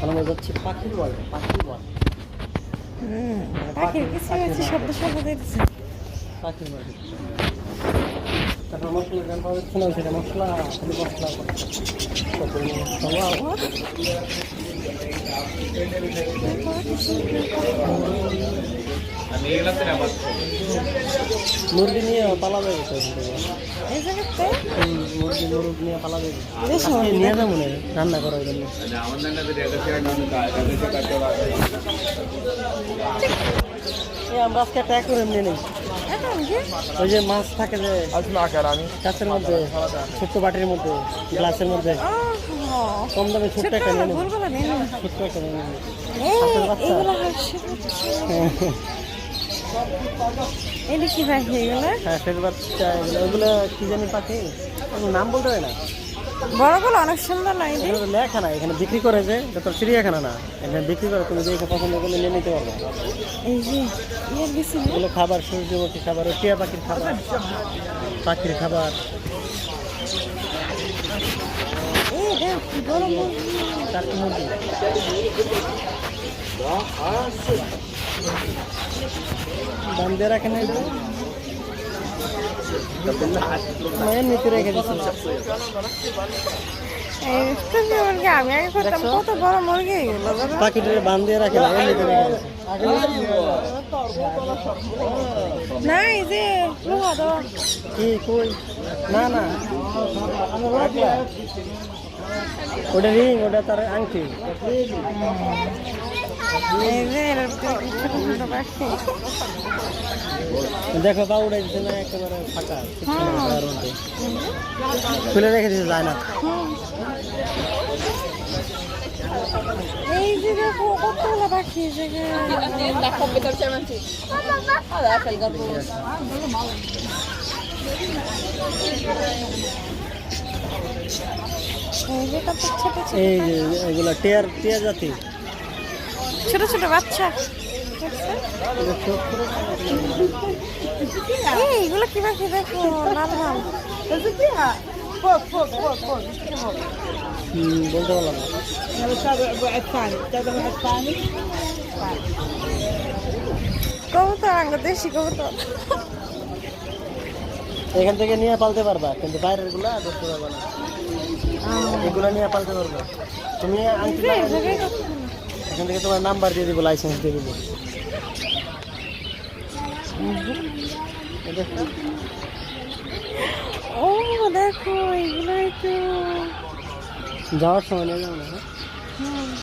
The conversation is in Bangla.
আমরা যাচ্ছি পাখির বল, পাখির বল। পাখির কিছু কিছু শব্দ শব্দ দিচ্ছে। পাখির বল। তারপর মশলা গান পাওয়া যাচ্ছে না, সেটা মশলা খালি মশলা মুরগি নিয়ে পালা যাবে তো এখান থেকে। এই জায়গাতে মুরগি নিয়ে পালা যাবে, বেশি নিয়ে যাবো না রান্না করার জন্য। আমরা আজকে ট্যাগ করে নিয়ে নিই। ওই যে মাছ থাকে যে কাছের মধ্যে, ছোট্ট বাটির মধ্যে, গ্লাসের মধ্যে কম দামে ছোট্ট একটা নিয়ে নেব। ছোট্ট একটা নিয়ে নেব। এটা কি পাখি এগুলো? হ্যাঁ, ফের বাচ্চা ওগুলো কি জানি পাখি, নাম বলতে হয় না। বড়গুলো অনেক সুন্দর না? এগুলো লেখা না, এখানে বিক্রি করে যে, এটা তো চিড়িয়াখানা না, এখানে বিক্রি করে, তুমি দেখে পছন্দ করলে নিয়ে নিতে পারবে। এই যে এগুলো খাবার, সূর্যমুখী খাবার, টিয়া পাখির খাবার, পাখির খাবার। চারটি মুরগি দাম দিয়ে রাখেন, এমনিতে রেখে দিচ্ছি। আমি আগে করতাম, কত বড় মুরগি এগুলো। পাখিটারে বান দিয়ে রাখে না, এমনিতে রেখে দিচ্ছি। না এই যে লোহা দেওয়া। কি কই? না না, ওটা রিং, ওটা তার আংটি। এই যে ছোট ছোট পাখি। দেখো বা উড়ে দিচ্ছে না, একেবারে ফাঁকা, খুলে রেখে দিচ্ছে, যায় না। এই যে দেখো কতগুলো পাখি এই এই যে এগুলো টিয়ার জাতি, ছোট ছোট বাচ্চা। এইগুলো কি পাখি দেখো, লাল লাল। বলতে পারলাম না। কবুতর, আঙ্গুর দেশি কবুতর। এখান থেকে নিয়ে পালতে পারবা, কিন্তু বাইরের গুলা ধরতে পারবা না। এগুলো নিয়ে পালতে পারবা তুমি। এখান থেকে তোমার নাম্বার দিয়ে দিব, লাইসেন্স দিয়ে দিব। ও দেখো, এগুলো তো যাওয়ার সময় নিয়ে যাবো না।